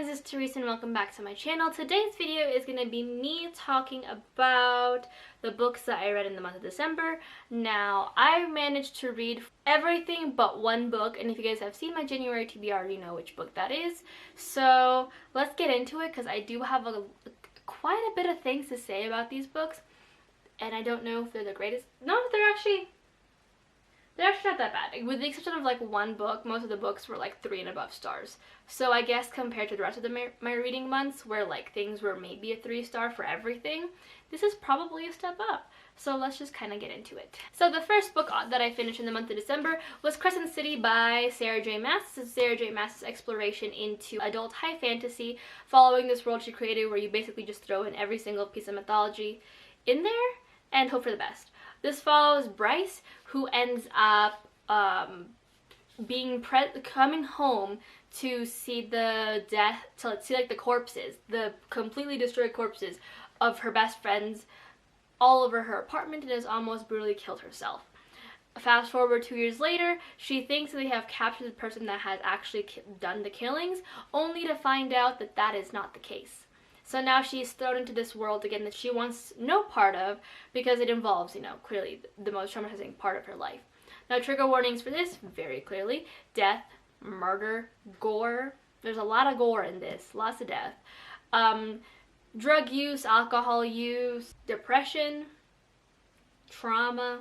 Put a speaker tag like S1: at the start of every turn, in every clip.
S1: friends, it's Teresa and welcome back to my channel. Today's video is going to be me talking about the books that I read in the month of December. Now, I managed to read everything but one book, and if you guys have seen my January TBR, you know which book that is. So let's get into it because I do have quite a bit of things to say about these books, and I don't know if they're the greatest. No, they're actually not that bad. With the exception of like one book, most of the books were like 3 and above stars. So I guess compared to the rest of my reading months where like things were maybe a 3-star for everything, this is probably a step up. So let's just kind of get into it. So the first book that I finished in the month of December was Crescent City by Sarah J Maas. This is Sarah J Maas's exploration into adult high fantasy, following this world she created where you basically just throw in every single piece of mythology in there and hope for the best. This follows Bryce, who ends up coming home to see the death, to see like the corpses, the completely destroyed corpses of her best friends all over her apartment, and has almost brutally killed herself. Fast forward 2 years later, she thinks they have captured the person that has actually done the killings, only to find out that that is not the case. So now she's thrown into this world again that she wants no part of because it involves, clearly the most traumatizing part of her life. Now, trigger warnings for this, very clearly: death, murder, gore. There's a lot of gore in this, lots of death. Drug use, alcohol use, depression, trauma.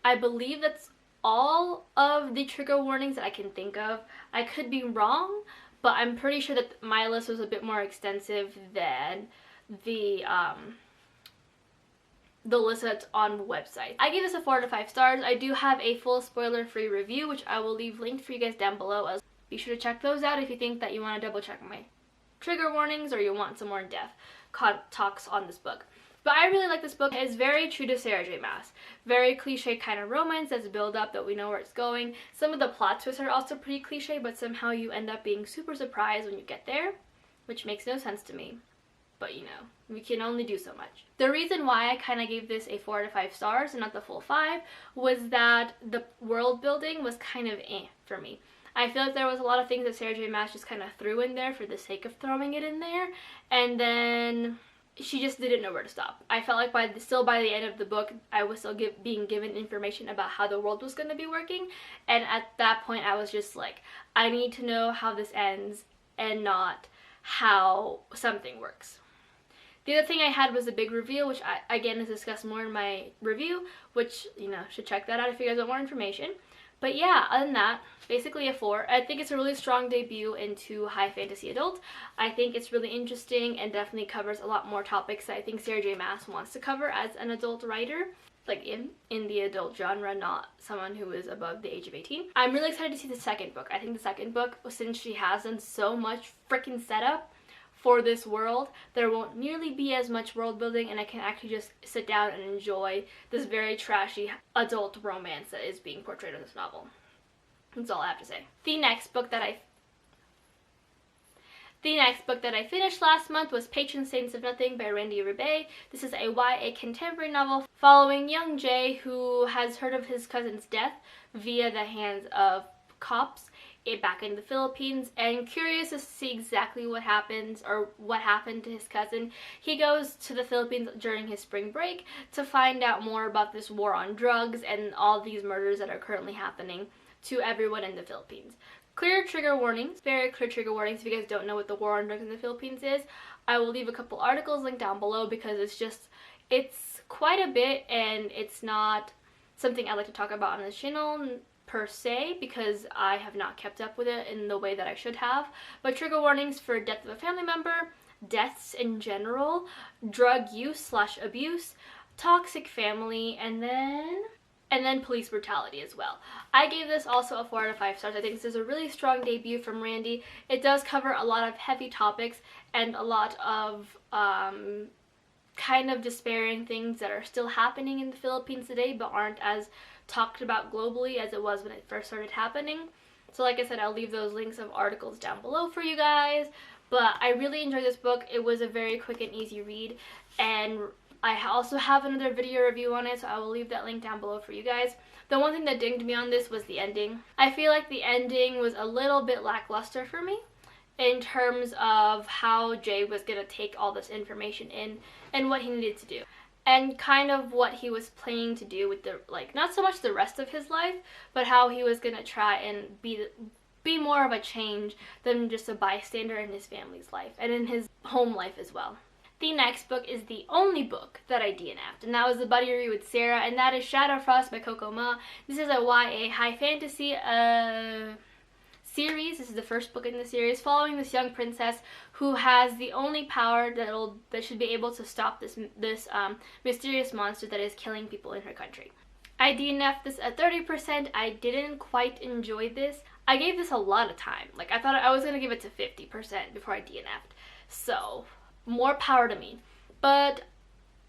S1: I believe that's all of the trigger warnings that I can think of. I could be wrong, but I'm pretty sure that my list was a bit more extensive than the list that's on the website. I gave this a 4 out of 5 stars. I do have a full spoiler-free review, which I will leave linked for you guys down below. Be sure to check those out if you think that you want to double check my trigger warnings or you want some more in-depth talks on this book. But I really like this book. It's very true to Sarah J Maas. Very cliche kind of romance that's build up that we know where it's going. Some of the plot twists are also pretty cliche, but somehow you end up being super surprised when you get there, which makes no sense to me. But we can only do so much. The reason why I kind of gave this a 4 out of 5 stars and not the full 5 was that the world building was kind of for me. I feel like there was a lot of things that Sarah J Maas just kind of threw in there for the sake of throwing it in there, and then she just didn't know where to stop. I felt like by the end of the book, I was still being given information about how the world was going to be working, and at that point I was just like, I need to know how this ends and not how something works. The other thing I had was a big reveal, which I, again, is discussed more in my review, which, should check that out if you guys want more information. But yeah, other than that, basically a 4. I think it's a really strong debut into high fantasy adult. I think it's really interesting and definitely covers a lot more topics that I think Sarah J Maas wants to cover as an adult writer, like in the adult genre, not someone who is above the age of 18. I'm really excited to see the second book. I think the second book, since she has done so much freaking setup for this world, there won't nearly be as much world building, and I can actually just sit down and enjoy this very trashy adult romance that is being portrayed in this novel. That's all I have to say. The next book that I finished last month was Patron Saints of Nothing by Randy Rebay. This is a YA contemporary novel following young Jay, who has heard of his cousin's death via the hands of cops back in the Philippines, and curious to see exactly what happens or what happened to his cousin. He goes to the Philippines during his spring break to find out more about this war on drugs and all these murders that are currently happening to everyone in the Philippines. Clear trigger warnings, very clear trigger warnings. If you guys don't know what the war on drugs in the Philippines is, I will leave a couple articles linked down below because it's quite a bit, and it's not something I like to talk about on this channel per se, because I have not kept up with it in the way that I should have. But trigger warnings for death of a family member, deaths in general, drug use / abuse, toxic family, and then police brutality as well. I gave this also a 4 out of 5 stars. I think this is a really strong debut from Randy. It does cover a lot of heavy topics and a lot of kind of despairing things that are still happening in the Philippines today but aren't as talked about globally as it was when it first started happening. So like I said, I'll leave those links of articles down below for you guys. But I really enjoyed this book. It was a very quick and easy read, and I also have another video review on it, so I will leave that link down below for you guys. The one thing that dinged me on this was the ending. I feel like the ending was a little bit lackluster for me. in terms of how Jay was going to take all this information in and what he needed to do. And kind of what he was planning to do with the, like, not so much the rest of his life, but how he was going to try and be more of a change than just a bystander in his family's life and in his home life as well. The next book is the only book that I DNF'd, and that was the buddy read with Sarah, and that is Shadowfrost by Coco Ma. This is a YA high fantasy series. This is the first book in the series, following this young princess who has the only power that should be able to stop this mysterious monster that is killing people in her country. I DNF'd this at 30%. I didn't quite enjoy this. I gave this a lot of time. Like, I thought I was going to give it to 50% before I DNF'd. So, more power to me. But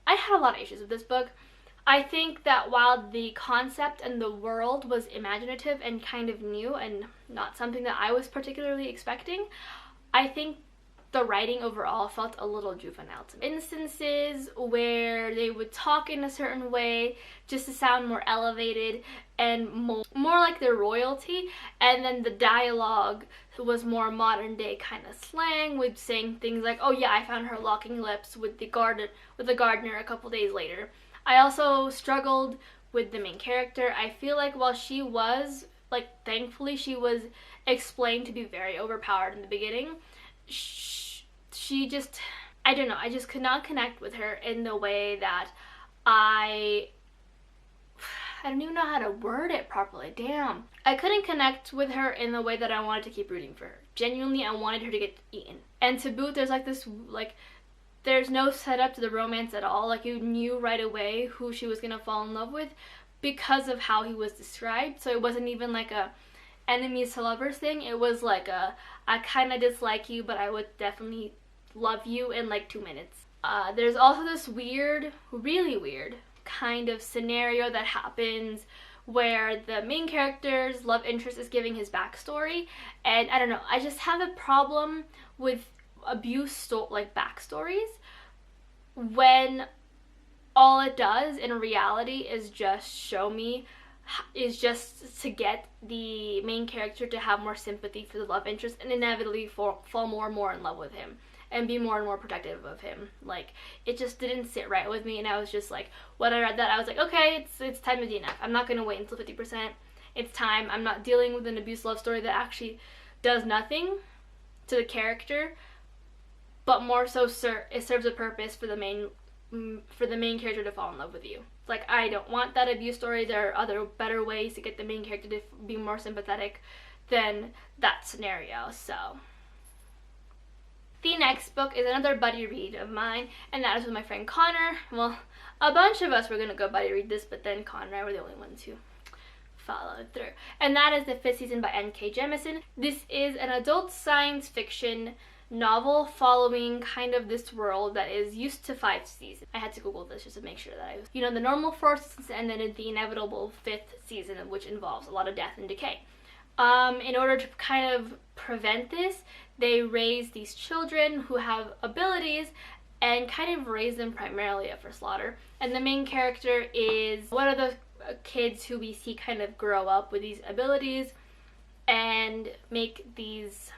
S1: I had a lot of issues with this book. I think that while the concept and the world was imaginative and kind of new and not something that I was particularly expecting, I think the writing overall felt a little juvenile to me. Instances where they would talk in a certain way just to sound more elevated and more like their royalty, and then the dialogue was more modern day kind of slang, with saying things like, oh yeah, I found her locking lips with the gardener a couple days later. I also struggled with the main character. I feel like while she was, like, thankfully she was explained to be very overpowered in the beginning, she just, I don't know, I just could not connect with her in the way that I don't even know how to word it properly, damn. I couldn't connect with her in the way that I wanted to keep rooting for her. Genuinely, I wanted her to get eaten. And to boot, there's like this, like, there's no setup to the romance at all. Like, you knew right away who she was gonna fall in love with because of how he was described. So it wasn't even like a enemies to lovers thing. It was like a, I kind of dislike you, but I would definitely love you in like 2 minutes. There's also this weird, really weird kind of scenario that happens where the main character's love interest is giving his backstory, and I don't know, I just have a problem with abuse like backstories when all it does in reality is just to get the main character to have more sympathy for the love interest and inevitably fall more and more in love with him and be more and more protective of him. Like, it just didn't sit right with me, and I was just like, when I read that, I was like, okay, it's time to DNF. I'm not gonna wait until 50%. It's time. I'm not dealing with an abuse love story that actually does nothing to the character, but more so it serves a purpose for the main character to fall in love with you. Like, I don't want that abuse story. There are other better ways to get the main character to be more sympathetic than that scenario. So the next book is another buddy read of mine, and that is with my friend Connor. Well, a bunch of us were gonna go buddy read this, but then Connor and I were the only ones who followed through. And that is The Fifth Season by N.K. Jemisin. this is an adult science fiction novel following kind of this world that is used to 5 seasons. I had to Google this just to make sure that I was, the normal 4 seasons and then the inevitable 5th season, which involves a lot of death and decay. In order to kind of prevent this, they raise these children who have abilities and kind of raise them primarily up for slaughter. And the main character is one of the kids who we see kind of grow up with these abilities and make these,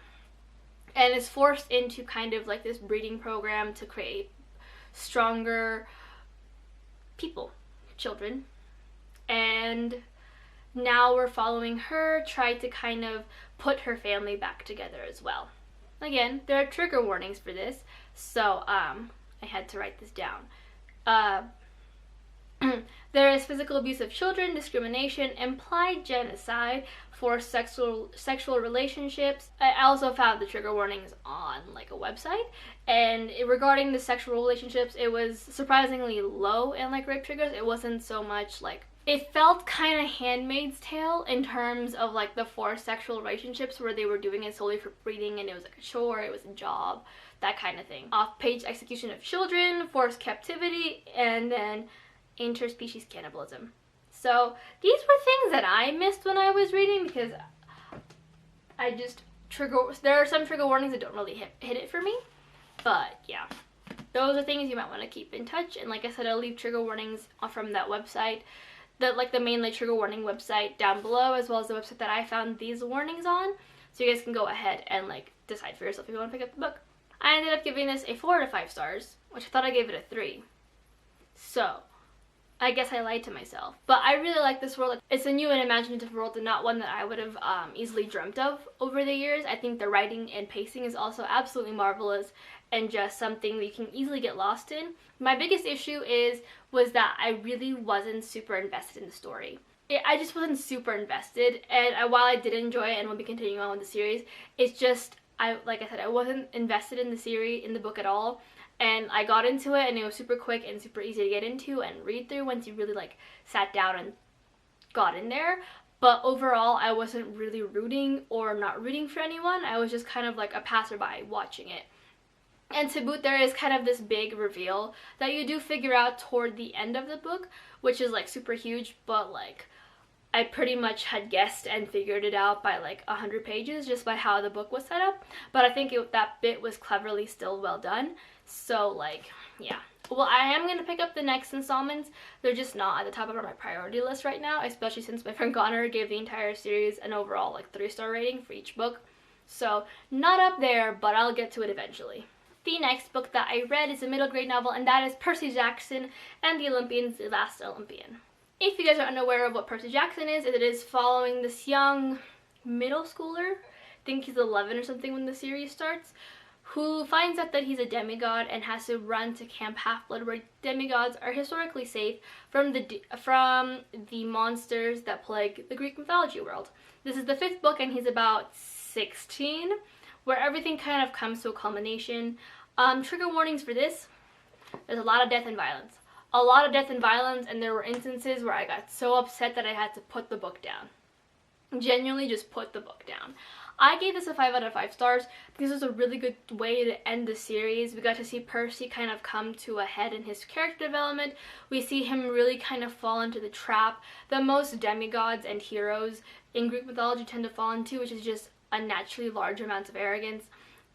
S1: and is forced into kind of like this breeding program to create stronger people, children. And now we're following her try to kind of put her family back together as well. Again, there are trigger warnings for this, so I had to write this down. There is physical abuse of children, discrimination, implied genocide, forced sexual relationships. I also found the trigger warnings on like a website, and regarding the sexual relationships, it was surprisingly low in like rape triggers. It wasn't so much like, it felt kind of Handmaid's Tale in terms of like the forced sexual relationships where they were doing it solely for breeding and it was like a chore, it was a job, that kind of thing. Off-page execution of children, forced captivity, and then interspecies cannibalism. So these were things that I missed when I was reading because I just there are some trigger warnings that don't really hit it for me. But yeah, those are things you might want to keep in touch. And like I said, I'll leave trigger warnings from that website, the main like trigger warning website down below, as well as the website that I found these warnings on. so you guys can go ahead and like decide for yourself if you want to pick up the book. I ended up giving this a 4 out of 5 stars, which I thought I gave it a 3. So I guess I lied to myself. But I really like this world. It's a new and imaginative world and not one that I would have easily dreamt of over the years. I think the writing and pacing is also absolutely marvelous and just something that you can easily get lost in. My biggest issue was that I really wasn't super invested in the story. I just wasn't super invested, and while I did enjoy it and will be continuing on with the series, it's just, like I said, I wasn't invested in the book at all. And I got into it and it was super quick and super easy to get into and read through once you really like sat down and got in there. But overall, I wasn't really rooting or not rooting for anyone. I was just kind of like a passerby watching it. And to boot, there is kind of this big reveal that you do figure out toward the end of the book, which is like super huge, but like I pretty much had guessed and figured it out by like 100 pages just by how the book was set up. But I think that bit was cleverly still well done. So like, yeah. Well, I am going to pick up the next installments. They're just not at the top of my priority list right now, especially since my friend Connor gave the entire series an overall like 3-star rating for each book. So not up there, but I'll get to it eventually. The next book that I read is a middle grade novel, and that is Percy Jackson and the Olympians, The Last Olympian. If you guys are unaware of what Percy Jackson is, it is following this young middle schooler, I think he's 11 or something when the series starts, who finds out that he's a demigod and has to run to Camp Half-Blood, where demigods are historically safe from the monsters that plague the Greek mythology world. This is the 5th book and he's about 16, where everything kind of comes to a culmination. Trigger warnings for this: there's a lot of death and violence. A lot of death and violence, and there were instances where I got so upset that I had to put the book down. Genuinely just put the book down. I gave this a 5 out of 5 stars. This was a really good way to end the series. We got to see Percy kind of come to a head in his character development. We see him really kind of fall into the trap that most demigods and heroes in Greek mythology tend to fall into, which is just unnaturally large amounts of arrogance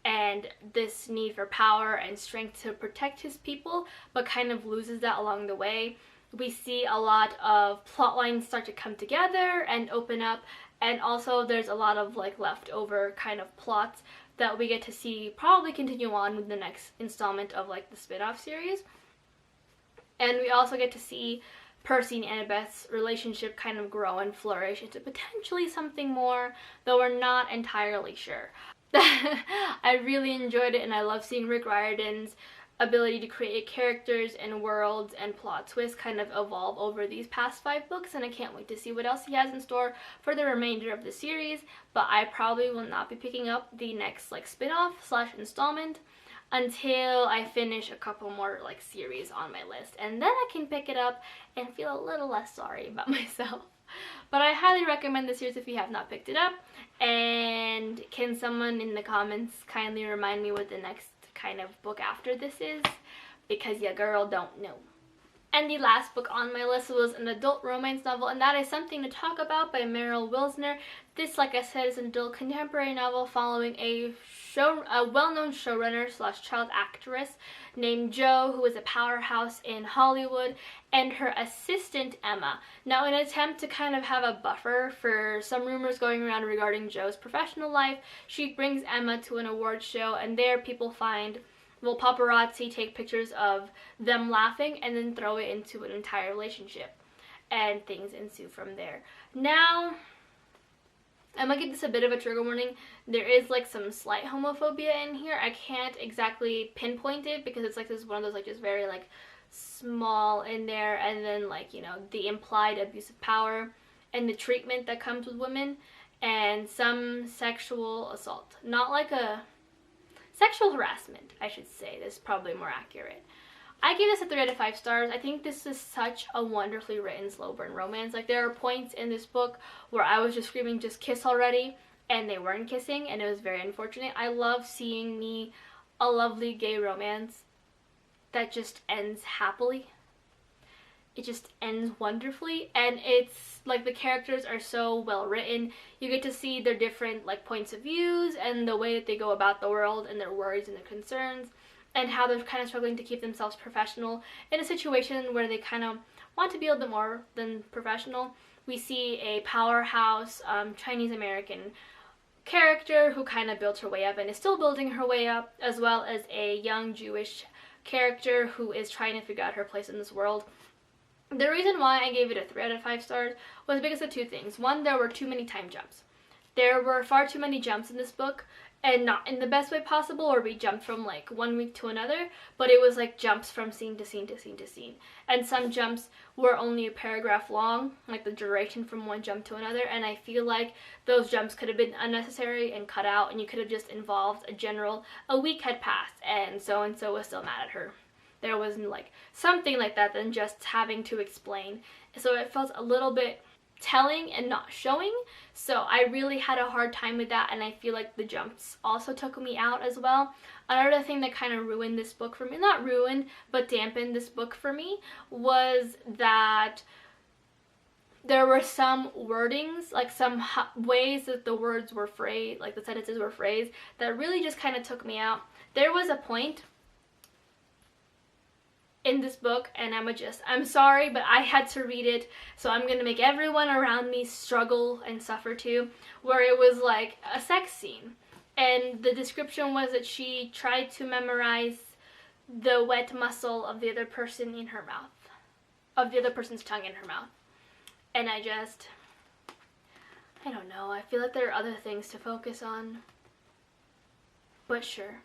S1: and this need for power and strength to protect his people, but kind of loses that along the way. We see a lot of plot lines start to come together and open up, and also there's a lot of like leftover kind of plots that we get to see probably continue on with the next installment of like the spin-off series. And we also get to see Percy and Annabeth's relationship kind of grow and flourish into potentially something more, though we're not entirely sure. I really enjoyed it, and I love seeing Rick Riordan's ability to create characters and worlds and plot twists kind of evolve over these past 5 books, and I can't wait to see what else he has in store for the remainder of the series. But I probably will not be picking up the next like spin-off / installment until I finish a couple more like series on my list, and then I can pick it up and feel a little less sorry about myself. But I highly recommend this series if you have not picked it up. And can someone in the comments kindly remind me what the next kind of book after this is? Because your girl don't know. And the last book on my list was an adult romance novel, and that is Something to Talk About by Meryl Wilsner. This, like I said, is an adult contemporary novel following a well-known showrunner / child actress named Jo, who is a powerhouse in Hollywood, and her assistant Emma. Now, in an attempt to kind of have a buffer for some rumors going around regarding Jo's professional life, she brings Emma to an award show, and there people find, well, paparazzi take pictures of them laughing and then throw it into an entire relationship, and things ensue from there. Now, I'm gonna give this a bit of a trigger warning. There is like some slight homophobia in here. I can't exactly pinpoint it because it's like this is one of those like just very like small in there, and then like, you know, the implied abuse of power and the treatment that comes with women, and some sexual assault. Not like a sexual harassment, I should say. This is probably more accurate. I give this a 3 out of 5 stars. I think this is such a wonderfully written slow burn romance. Like, there are points in this book where I was just screaming, just kiss already, and they weren't kissing, and it was very unfortunate. I love seeing a lovely gay romance that just ends happily. It just ends wonderfully, and it's like the characters are so well written. You get to see their different like points of views and the way that they go about the world and their worries and their concerns, and how they're kind of struggling to keep themselves professional in a situation where they kind of want to be a little bit more than professional. We see a powerhouse Chinese American character who kind of built her way up and is still building her way up, as well as a young Jewish character who is trying to figure out her place in this world. The reason why I gave it a 3 out of 5 stars was because of two things. One, there were too many time jumps. There were far too many jumps in this book, and not in the best way possible, or we jumped from like one week to another, but it was like jumps from scene to scene to scene to scene. And some jumps were only a paragraph long, like the duration from one jump to another, and I feel like those jumps could have been unnecessary and cut out, and you could have just involved a week had passed and so was still mad at her. There wasn't like something like that than just having to explain. So it felt a little bit telling and not showing, so I really had a hard time with that, and I feel like the jumps also took me out as well. Another thing that kind of ruined this book for me, not ruined, but dampened this book for me, was that there were some wordings, like some ways that the words were phrased, like the sentences were phrased, that really just kind of took me out. There was a point in this book, and I'm sorry, but I had to read it, so I'm gonna make everyone around me struggle and suffer too, where it was like a sex scene, and the description was that she tried to memorize the wet muscle of the other person in her mouth, of the other person's tongue in her mouth, and I don't know, I feel like there are other things to focus on, but sure.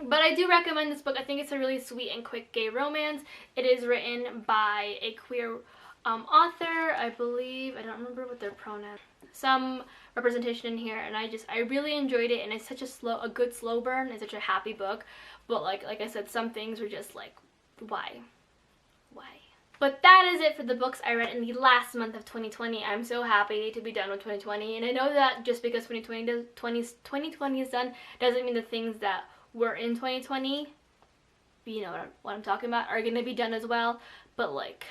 S1: But I do recommend this book. I think it's a really sweet and quick gay romance. It is written by a queer author, I believe. I don't remember what their pronouns. Some representation in here, and I really enjoyed it, and it's such a good slow burn. It's such a happy book. But like I said, some things were just like, why? But that is it for the books I read in the last month of 2020. I'm so happy to be done with 2020, and I know that just because 2020 is done doesn't mean the things that were in 2020, you know what I'm talking about, are gonna be done as well. But like,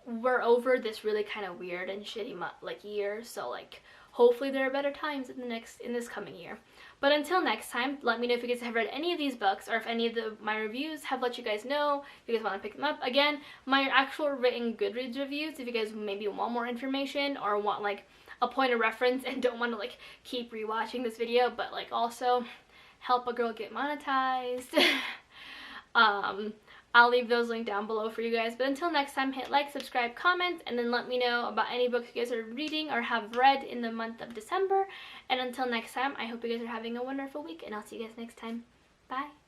S1: we're over this really kind of weird and shitty year, so like hopefully there are better times in this coming year. But until next time, let me know if you guys have read any of these books, or if any of my reviews have let you guys know if you guys want to pick them up. Again, my actual written Goodreads reviews, if you guys maybe want more information or want like a point of reference and don't want to like keep rewatching this video, but like also help a girl get monetized. I'll leave those linked down below for you guys. But until next time, hit like, subscribe, comment, and then let me know about any books you guys are reading or have read in the month of December. And until next time, I hope you guys are having a wonderful week, and I'll see you guys next time. Bye!